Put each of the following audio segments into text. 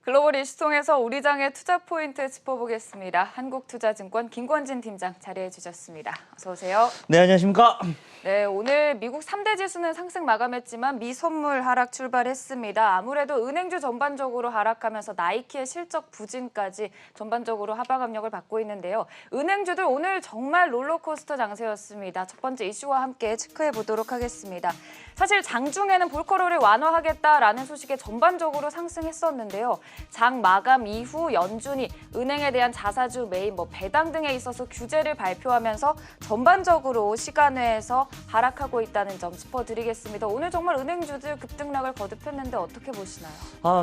글로벌 이슈통에서 우리장의 투자 포인트 짚어보겠습니다. 한국투자증권 김권진 팀장 자리해 주셨습니다. 어서 오세요. 네, 안녕하십니까? 네, 오늘 미국 3대 지수는 상승 마감했지만 미선물 하락 출발했습니다. 아무래도 은행주 전반적으로 하락하면서 나이키의 실적 부진까지 전반적으로 하방 압력을 받고 있는데요. 은행주들 오늘 정말 롤러코스터 장세였습니다. 첫 번째 이슈와 함께 체크해 보도록 하겠습니다. 사실 장중에는 볼커러를 완화하겠다라는 소식에 전반적으로 상승했었는데요. 장 마감 이후 연준이 은행에 대한 자사주 매입, 배당 등에 있어서 규제를 발표하면서 전반적으로 시간외에서 하락하고 있다는 점 짚어드리겠습니다. 오늘 정말 은행주들 급등락을 거듭했는데 어떻게 보시나요?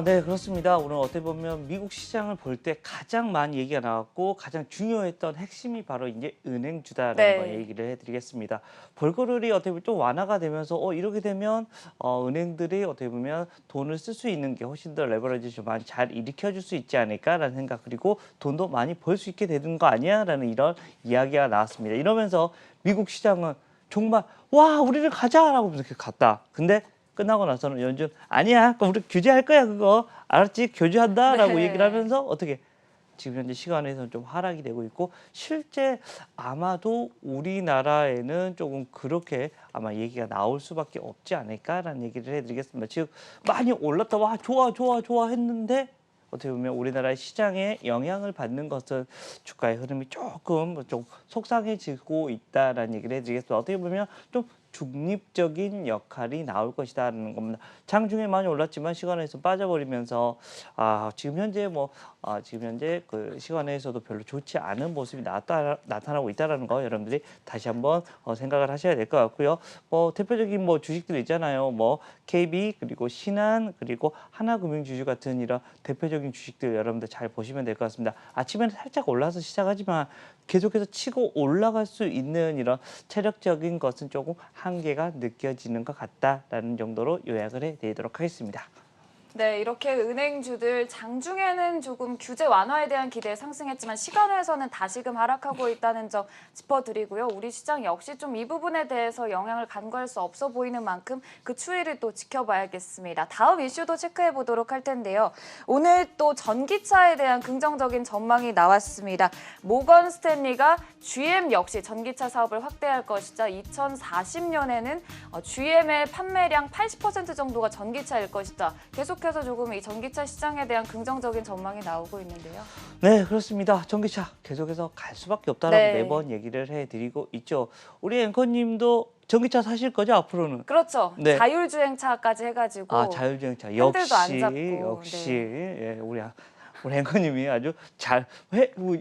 네, 그렇습니다. 오늘 어떻게 보면 미국 시장을 볼 때 가장 많이 얘기가 나왔고 가장 중요했던 핵심이 바로 이제 은행주다라는 네. 거 얘기를 해드리겠습니다. 볼거럴이 어떻게 보면 좀 완화가 되면서 이렇게 되면 은행들이 어떻게 보면 돈을 쓸 수 있는 게 훨씬 더 레버리지 좀 많이 잘 일으켜줄 수 있지 않을까라는 생각, 그리고 돈도 많이 벌 수 있게 되는 거 아니야라는 이런 이야기가 나왔습니다. 이러면서 미국 시장은 정말 와, 우리를 가자라고 이렇게 갔다. 근데 끝나고 나서는 연준 아니야, 그럼 우리 규제할 거야, 그거 알았지, 규제한다라고 네. 얘기를 하면서 어떻게 지금 현재 시간에서는 좀 하락이 되고 있고, 실제 아마도 우리나라에는 조금 그렇게 아마 얘기가 나올 수밖에 없지 않을까라는 얘기를 해드리겠습니다. 즉 많이 올랐다, 와 좋아 좋아 좋아 했는데 어떻게 보면 우리나라의 시장에 영향을 받는 것은 주가의 흐름이 조금 좀 속상해지고 있다라는 얘기를 해드리겠습니다. 어떻게 보면 좀 중립적인 역할이 나올 것이다라는 겁니다. 장중에 많이 올랐지만 시간에서 빠져버리면서 지금 현재 지금 현재 그 시간에서도 별로 좋지 않은 모습이 나타나고 있다라는 거 여러분들이 다시 한번 생각을 하셔야 될 것 같고요. 대표적인 주식들 있잖아요. KB 그리고 신한 그리고 하나금융지주 같은 이런 대표적인 주식들 여러분들 잘 보시면 될 것 같습니다. 아침에는 살짝 올라서 시작하지만 계속해서 치고 올라갈 수 있는 이런 체력적인 것은 조금 한계가 느껴지는 것 같다라는 정도로 요약을 해드리도록 하겠습니다. 네, 이렇게 은행주들 장중에는 조금 규제 완화에 대한 기대에 상승했지만 시간외에서는 다시금 하락하고 있다는 점 짚어드리고요. 우리 시장 역시 좀 이 부분에 대해서 영향을 간과할 수 없어 보이는 만큼 그 추이를 또 지켜봐야겠습니다. 다음 이슈도 체크해 보도록 할 텐데요. 오늘 또 전기차에 대한 긍정적인 전망이 나왔습니다. 모건 스탠리가 GM 역시 전기차 사업을 확대할 것이자 2040년에는 GM의 판매량 80% 정도가 전기차일 것이다. 계속해서 조금 이 전기차 시장에 대한 긍정적인 전망이 나오고 있는데요. 네, 그렇습니다. 전기차 계속해서 갈 수밖에 없다라고 네. 매번 얘기를 해드리고 있죠. 우리 앵커님도 전기차 사실 거죠, 앞으로는? 그렇죠. 네. 자율주행차까지 해가지고 자율주행차 핸들도 안 역시 잡고. 예, 우리 앵커님이 아주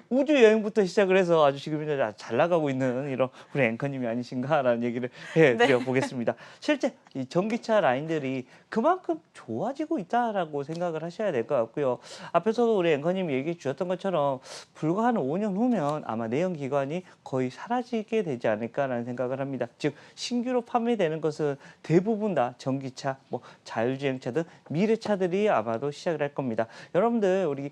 우주 여행부터 시작을 해서 아주 지금 현재 잘 나가고 있는 이런 우리 앵커님이 아니신가라는 얘기를 해드려 보겠습니다. 실제 이 전기차 라인들이 그만큼 좋아지고 있다라고 생각을 하셔야 될 것 같고요. 앞에서도 우리 앵커님이 얘기해 주셨던 것처럼 불과 한 5년 후면 아마 내연기관이 거의 사라지게 되지 않을까라는 생각을 합니다. 즉 신규로 판매되는 것은 대부분 다 전기차, 자율주행차 등 미래차들이 아마도 시작을 할 겁니다. 여러분들 우리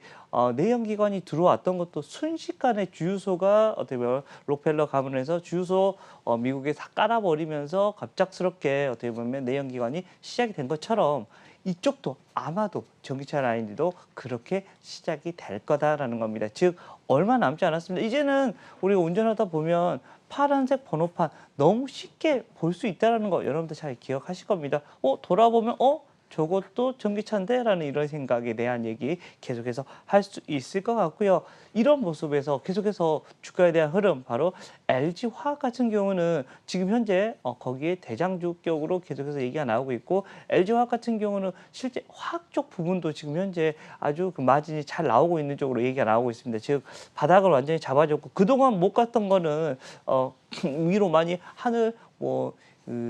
내연기관이 들어왔던 것도 순식간에 주유소가 어떻게 보면 록펠러 가문에서 주유소 미국에 다 깔아버리면서 갑작스럽게 어떻게 보면 내연기관이 시작이 된 것처럼 이쪽도 아마도 전기차 라인들도 그렇게 시작이 될 거다라는 겁니다. 즉 얼마 남지 않았습니다. 이제는 우리가 운전하다 보면 파란색 번호판 너무 쉽게 볼 수 있다는 거 여러분들 잘 기억하실 겁니다. 돌아보면 저것도 전기차인데? 라는 이런 생각에 대한 얘기 계속해서 할 수 있을 것 같고요. 이런 모습에서 계속해서 주가에 대한 흐름, 바로 LG화학 같은 경우는 지금 현재 거기에 대장주격으로 계속해서 얘기가 나오고 있고, LG화학 같은 경우는 실제 화학 쪽 부분도 지금 현재 아주 그 마진이 잘 나오고 있는 쪽으로 얘기가 나오고 있습니다. 즉 바닥을 완전히 잡아줬고, 그동안 못 갔던 거는 위로 많이 하늘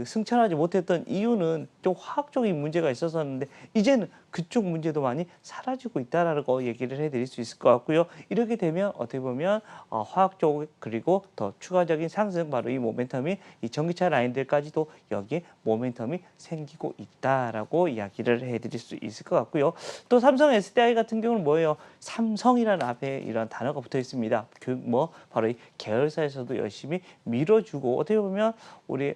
승천하지 못했던 이유는 좀 화학적인 문제가 있었었는데 이제는 그쪽 문제도 많이 사라지고 있다라는 거 얘기를 해드릴 수 있을 것 같고요. 이렇게 되면 어떻게 보면 화학 쪽 그리고 더 추가적인 상승, 바로 이 모멘텀이 이 전기차 라인들까지도 여기에 모멘텀이 생기고 있다라고 이야기를 해드릴 수 있을 것 같고요. 또 삼성 SDI 같은 경우는 뭐예요? 삼성이라는 앞에 이런 단어가 붙어 있습니다. 바로 이 계열사에서도 열심히 밀어주고, 어떻게 보면 우리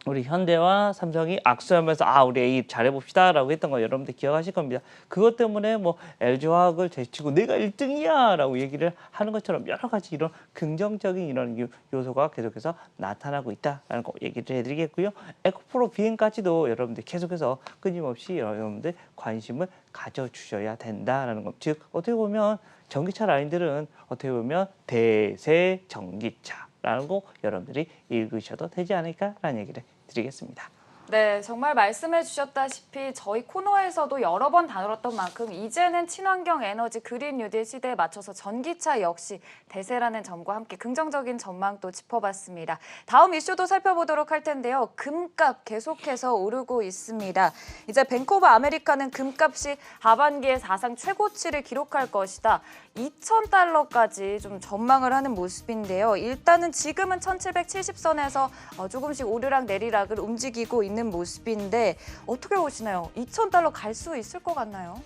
우리 현대와 삼성이 악수하면서 우리 A 잘해봅시다라고 했던 거 여러분들 기억하실 겁니다. 그것 때문에 뭐 LG화학을 제치고 내가 1등이야라고 얘기를 하는 것처럼 여러 가지 이런 긍정적인 이런 요소가 계속해서 나타나고 있다라는 거 얘기를 해드리겠고요. 에코프로 비행까지도 여러분들 계속해서 끊임없이 여러분들 관심을 가져주셔야 된다라는 것. 즉 어떻게 보면 전기차 라인들은 어떻게 보면 대세 전기차라는 거 여러분들이 읽으셔도 되지 않을까라는 얘기를 드리겠습니다. 네, 정말 말씀해 주셨다시피 저희 코너에서도 여러 번 다뤘던 만큼 이제는 친환경 에너지 그린 뉴딜 시대에 맞춰서 전기차 역시 대세라는 점과 함께 긍정적인 전망도 짚어봤습니다. 다음 이슈도 살펴보도록 할 텐데요. 금값 계속해서 오르고 있습니다. 이제 뱅크 오브 아메리카는 금값이 하반기에 사상 최고치를 기록할 것이다. 2,000달러까지 좀 전망을 하는 모습인데요. 일단은 지금은 1,770선에서 조금씩 오르락 내리락을 움직이고 있는 모습인데 어떻게 보시나요? 2,000달러 갈 수 있을 것 같나요?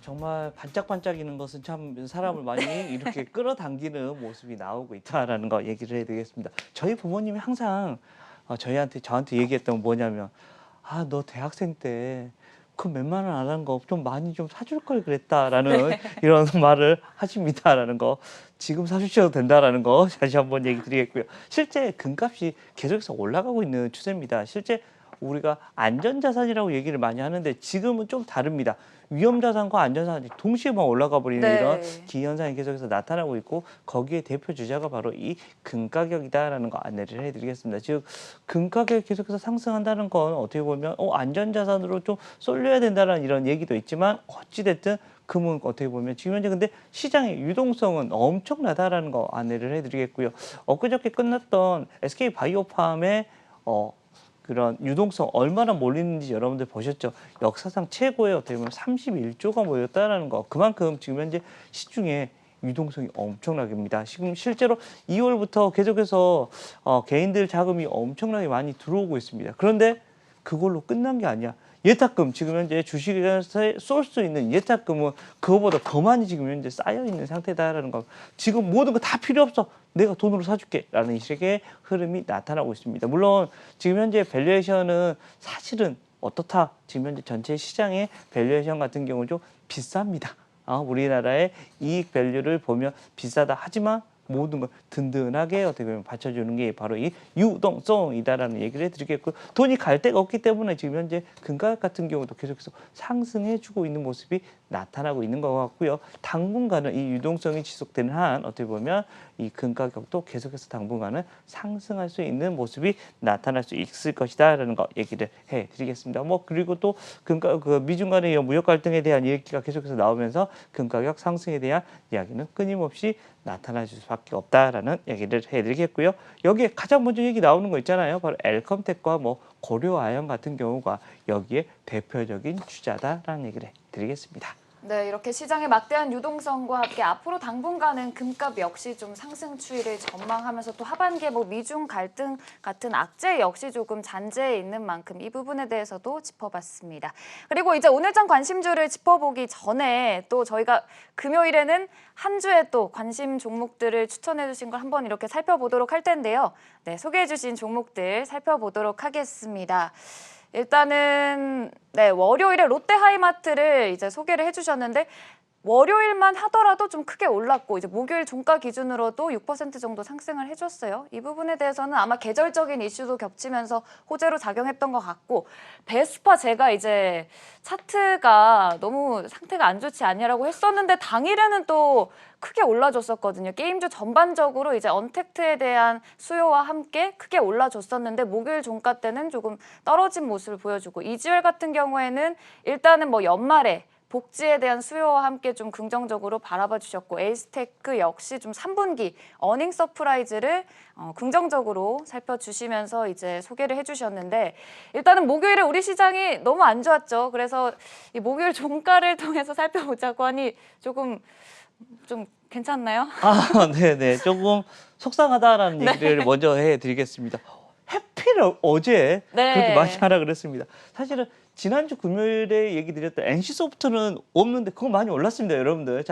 정말 반짝반짝이는 것은 참 사람을 많이 이렇게 끌어당기는 모습이 나오고 있다라는 거 얘기를 해드리겠습니다. 저희 부모님이 항상 저한테 얘기했던 건 뭐냐면 너 대학생 때 그 몇만 원 안 한 거 좀 많이 좀 사줄 걸 그랬다라는 이런 말을 하십니다라는 거. 지금 사주셔도 된다라는 거 다시 한번 얘기 드리겠고요. 실제 금값이 계속해서 올라가고 있는 추세입니다. 실제 우리가 안전자산이라고 얘기를 많이 하는데 지금은 좀 다릅니다. 위험자산과 안전자산이 동시에만 올라가 버리는 이런 기현상이 계속해서 나타나고 있고 거기에 대표 주자가 바로 이 금 가격이다라는 거 안내를 해드리겠습니다. 즉 금 가격이 계속해서 상승한다는 건 어떻게 보면 안전자산으로 좀 쏠려야 된다는 이런 얘기도 있지만 어찌됐든 금은 어떻게 보면 지금 현재 근데 시장의 유동성은 엄청나다라는 거 안내를 해드리겠고요. 엊그저께 끝났던 SK바이오팜의 그런 유동성 얼마나 몰리는지 여러분들 보셨죠? 역사상 최고의 어떻게 보면 31조가 모였다라는 거. 그만큼 지금 현재 시중에 유동성이 엄청나게입니다. 지금 실제로 2월부터 계속해서 개인들 자금이 엄청나게 많이 들어오고 있습니다. 그런데 그걸로 끝난 게 아니야. 예탁금 지금 현재 주식에서 쏠 수 있는 예탁금은 그거보다 더 많이 지금 현재 쌓여 있는 상태다라는 거. 지금 모든 거 다 필요 없어. 내가 돈으로 사줄게라는 식의 흐름이 나타나고 있습니다. 물론 지금 현재 밸류에이션은 사실은 어떻다. 지금 현재 전체 시장의 밸류에이션 같은 경우 좀 비쌉니다. 우리나라의 이익 밸류를 보면 비싸다. 하지만 모든 걸 든든하게 어떻게 보면 받쳐주는 게 바로 이 유동성이다라는 얘기를 해드리겠고 돈이 갈 데가 없기 때문에 지금 현재 금가격 같은 경우도 계속해서 상승해주고 있는 모습이 나타나고 있는 것 같고요. 당분간은 이 유동성이 지속되는 한 어떻게 보면 이 금가격도 계속해서 당분간은 상승할 수 있는 모습이 나타날 수 있을 것이다라는 거 얘기를 해드리겠습니다. 그리고 또 미중 간의 무역 갈등에 대한 얘기가 계속해서 나오면서 금가격 상승에 대한 이야기는 끊임없이 나타날 수밖에 없다라는 얘기를 해드리겠고요. 여기에 가장 먼저 얘기 나오는 거 있잖아요. 바로 엘컴텍과 고려아연 같은 경우가 여기에 대표적인 주자다라는 얘기를 해드리겠습니다. 네, 이렇게 시장의 막대한 유동성과 함께 앞으로 당분간은 금값 역시 좀 상승 추이를 전망하면서 또 하반기에 미중 갈등 같은 악재 역시 조금 잔재해 있는 만큼 이 부분에 대해서도 짚어봤습니다. 그리고 이제 오늘장 관심주를 짚어보기 전에 또 저희가 금요일에는 한 주에 또 관심 종목들을 추천해 주신 걸 한번 이렇게 살펴보도록 할 텐데요. 네, 소개해 주신 종목들 살펴보도록 하겠습니다. 일단은 월요일에 롯데하이마트를 이제 소개를 해주셨는데 월요일만 하더라도 좀 크게 올랐고 이제 목요일 종가 기준으로도 6% 정도 상승을 해줬어요. 이 부분에 대해서는 아마 계절적인 이슈도 겹치면서 호재로 작용했던 것 같고 베스파 제가 이제 차트가 너무 상태가 안 좋지 않냐라고 했었는데 당일에는 또 크게 올라줬었거든요. 게임주 전반적으로 이제 언택트에 대한 수요와 함께 크게 올라줬었는데 목요일 종가 때는 조금 떨어진 모습을 보여주고 이지웰 같은 경우에는 일단은 연말에 복지에 대한 수요와 함께 좀 긍정적으로 바라봐 주셨고 에이스테크 역시 좀 3분기 어닝 서프라이즈를 긍정적으로 살펴주시면서 이제 소개를 해주셨는데 일단은 목요일에 우리 시장이 너무 안 좋았죠. 그래서 이 목요일 종가를 통해서 살펴보자고 하니 조금 좀 괜찮나요? 네네. 조금 속상하다라는 얘기를 먼저 해드리겠습니다. 해피를 어제 그렇게 많이 하라 그랬습니다. 사실은 지난주 금요일에 얘기 드렸던 NC소프트는 없는데 그거 많이 올랐습니다, 여러분들.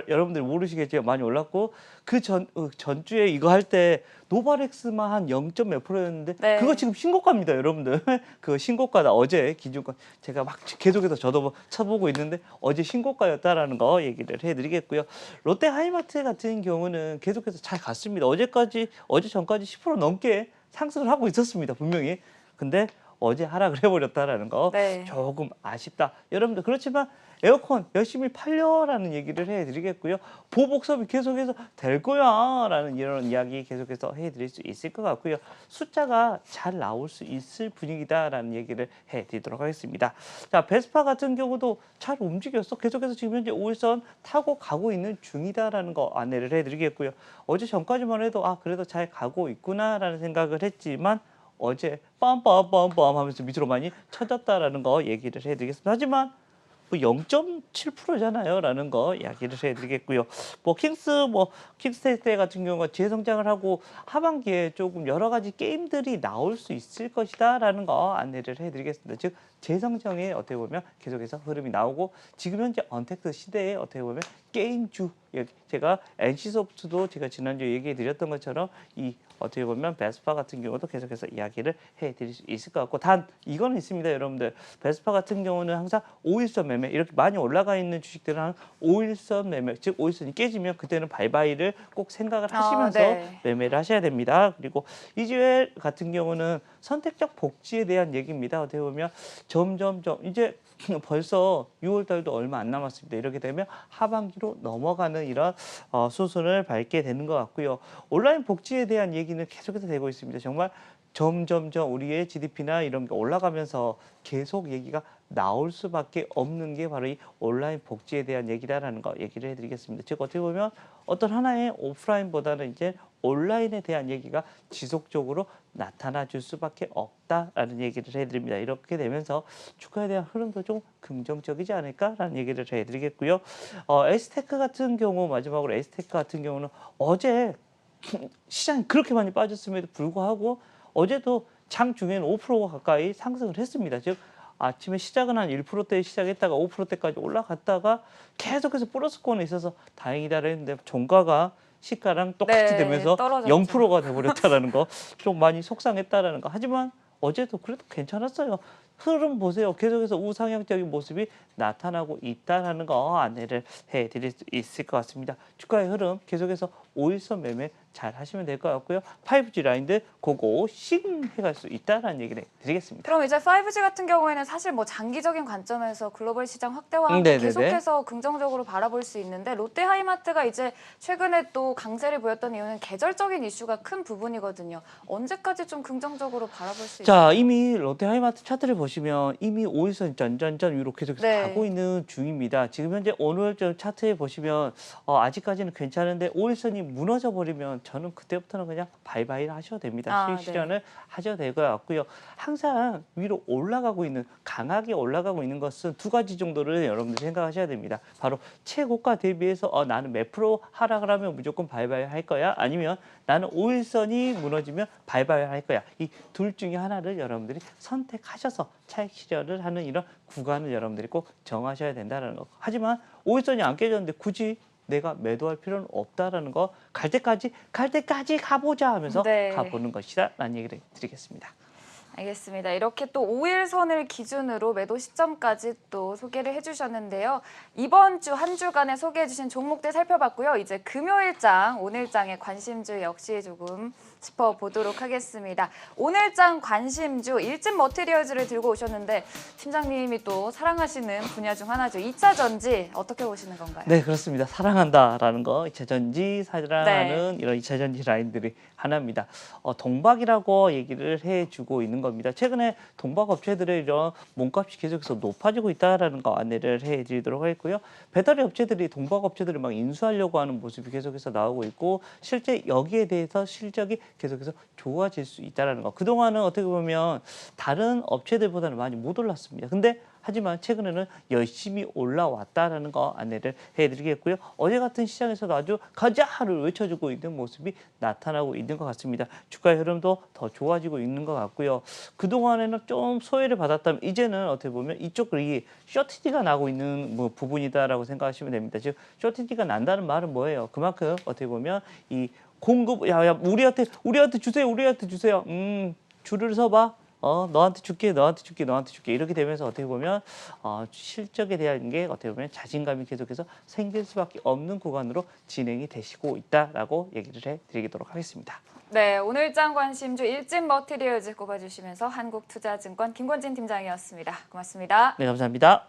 여러분들 모르시겠지만 많이 올랐고 그 전주에 이거 할 때 노바렉스만 한 0. 몇 %였는데 네. 그거 지금 신고가입니다, 여러분들. 그거 신고가다. 어제 기준가 제가 막 계속해서 저도 뭐 쳐보고 있는데 어제 신고가였다라는 거 얘기를 해드리겠고요. 롯데 하이마트 같은 경우는 계속해서 잘 갔습니다. 어제 전까지 10% 넘게 상승을 하고 있었습니다, 분명히. 근데 어제 하락을 해버렸다라는 거 네. 조금 아쉽다. 여러분들 그렇지만 에어컨 열심히 팔려라는 얘기를 해드리겠고요. 보복섭이 계속해서 될 거야라는 이런 이야기 계속해서 해드릴 수 있을 것 같고요. 숫자가 잘 나올 수 있을 분위기다라는 얘기를 해드리도록 하겠습니다. 자, 베스파 같은 경우도 잘 움직였어. 계속해서 지금 현재 5일선 타고 가고 있는 중이다라는 거 안내를 해드리겠고요. 어제 전까지만 해도 그래도 잘 가고 있구나라는 생각을 했지만 어제 빰빰빰빰 하면서 밑으로 많이 쳐졌다라는 거 얘기를 해드리겠습니다. 하지만 0.7%잖아요 라는 거 이야기를 해드리겠고요. 킹스테이트 같은 경우가 재성장을 하고 하반기에 조금 여러 가지 게임들이 나올 수 있을 것이다 라는 거 안내를 해드리겠습니다. 즉 재성장에 어떻게 보면 계속해서 흐름이 나오고 지금 현재 언택트 시대에 어떻게 보면 게임주, 제가 NC소프트도 제가 지난주에 얘기해 드렸던 것처럼 이 어떻게 보면 베스파 같은 경우도 계속해서 이야기를 해드릴 수 있을 것 같고, 단 이거는 있습니다, 여러분들. 베스파 같은 경우는 항상 5일선 매매, 이렇게 많이 올라가 있는 주식들은 한 5일선 매매, 즉 5일선이 깨지면 그때는 바이바이를 꼭 생각을 하시면서 네. 매매를 하셔야 됩니다. 그리고 이즈웰 같은 경우는 선택적 복지에 대한 얘기입니다. 어떻게 보면 점점점 이제 벌써 6월 달도 얼마 안 남았습니다. 이렇게 되면 하반기로 넘어가는 이런 수순을 밟게 되는 것 같고요. 온라인 복지에 대한 얘기는 계속해서 되고 있습니다. 정말 점점점 우리의 GDP나 이런 게 올라가면서 계속 얘기가 나올 수밖에 없는 게 바로 이 온라인 복지에 대한 얘기다라는 거 얘기를 해드리겠습니다. 즉 어떻게 보면 어떤 하나의 오프라인보다는 이제 온라인에 대한 얘기가 지속적으로 나타나 줄 수밖에 없다라는 얘기를 해드립니다. 이렇게 되면서 주가에 대한 흐름도 좀 긍정적이지 않을까라는 얘기를 해드리겠고요. 에스테크 같은 경우, 마지막으로 에스테크 같은 경우는 어제 시장이 그렇게 많이 빠졌음에도 불구하고 어제도 장 중에는 5% 가까이 상승을 했습니다. 즉 아침에 시작은 한 1%대에 시작했다가 5%대까지 올라갔다가 계속해서 플러스권에 있어서 다행이다 했는데 종가가 시가랑 똑같이 네, 되면서 떨어졌죠. 0%가 돼버렸다라는 거 좀 많이 속상했다라는 거. 하지만 어제도 그래도 괜찮았어요. 흐름 보세요. 계속해서 우상향적인 모습이 나타나고 있다는 거 안내를 해드릴 수 있을 것 같습니다. 주가의 흐름 계속해서 5일선 매매 잘 하시면 될 것 같고요. 5G 라인들 그거 싱해갈 수 있다는 얘기를 드리겠습니다. 그럼 이제 5G 같은 경우에는 사실 뭐 장기적인 관점에서 글로벌 시장 확대와 함께 네네네. 계속해서 긍정적으로 바라볼 수 있는데 롯데 하이마트가 이제 최근에 또 강세를 보였던 이유는 계절적인 이슈가 큰 부분이거든요. 언제까지 좀 긍정적으로 바라볼 수 있을까요? 자, 이미 롯데 하이마트 차트를 보시면 이미 5일선 전전전 위로 계속해서 네. 가고 있는 중입니다. 지금 현재 오늘 차트에 보시면 아직까지는 괜찮은데 5일선이 무너져 버리면 저는 그때부터는 그냥 바이바이를 하셔도 됩니다. 수익 실현을 하셔도 될 것 같고요. 항상 위로 올라가고 있는, 강하게 올라가고 있는 것은 두 가지 정도를 여러분들이 생각하셔야 됩니다. 바로 최고가 대비해서 나는 몇 프로 하락을 하면 무조건 바이바이 할 거야, 아니면 나는 5일선이 무너지면 바이바이 할 거야. 이 둘 중에 하나를 여러분들이 선택하셔서 차익 실현을 하는 이런 구간을 여러분들이 꼭 정하셔야 된다는 거. 하지만 5일선이 안 깨졌는데 굳이 내가 매도할 필요는 없다라는 거, 갈 때까지 가보자 하면서 네. 가보는 것이다 라는 얘기를 드리겠습니다. 알겠습니다. 이렇게 또 5일선을 기준으로 매도 시점까지 또 소개를 해주셨는데요. 이번 주 한 주간에 소개해주신 종목들 살펴봤고요. 이제 금요일장, 오늘장의 관심주 역시 조금 짚어보도록 하겠습니다. 오늘장 관심주 일진 머티리얼즈를 들고 오셨는데 팀장님이 또 사랑하시는 분야 중 하나죠. 2차 전지 어떻게 보시는 건가요? 네, 그렇습니다. 사랑한다라는 거, 2차 전지 사랑하는 이런 2차 전지 라인들이 하나입니다. 동박이라고 얘기를 해주고 있는 겁니다. 최근에 동박 업체들의 이런 몸값이 계속해서 높아지고 있다라는 거 안내를 해드리도록 하겠고요. 배터리 업체들이, 동박 업체들을 막 인수하려고 하는 모습이 계속해서 나오고 있고, 실제 여기에 대해서 실적이 계속해서 좋아질 수 있다라는 거. 그동안은 어떻게 보면 다른 업체들보다는 많이 못 올랐습니다. 근데 하지만 최근에는 열심히 올라왔다라는 거 안내를 해드리겠고요. 어제 같은 시장에서도 아주 가자를 외쳐주고 있는 모습이 나타나고 있는 것 같습니다. 주가 흐름도 더 좋아지고 있는 것 같고요. 그동안에는 좀 소외를 받았다면 이제는 어떻게 보면 이쪽이 쇼티지가 나고 있는 뭐 부분이다라고 생각하시면 됩니다. 즉 쇼티지가 난다는 말은 뭐예요? 그만큼 어떻게 보면 이 공급 야야 우리한테 주세요. 줄을 서봐. 너한테 줄게 이렇게 되면서 어떻게 보면 실적에 대한 게 어떻게 보면 자신감이 계속해서 생길 수밖에 없는 구간으로 진행이 되시고 있다라고 얘기를 해드리도록 하겠습니다. 네, 오늘장 관심주 일진 머티리얼즈 꼽아주시면서 한국투자증권 김권진 팀장이었습니다. 고맙습니다. 네, 감사합니다.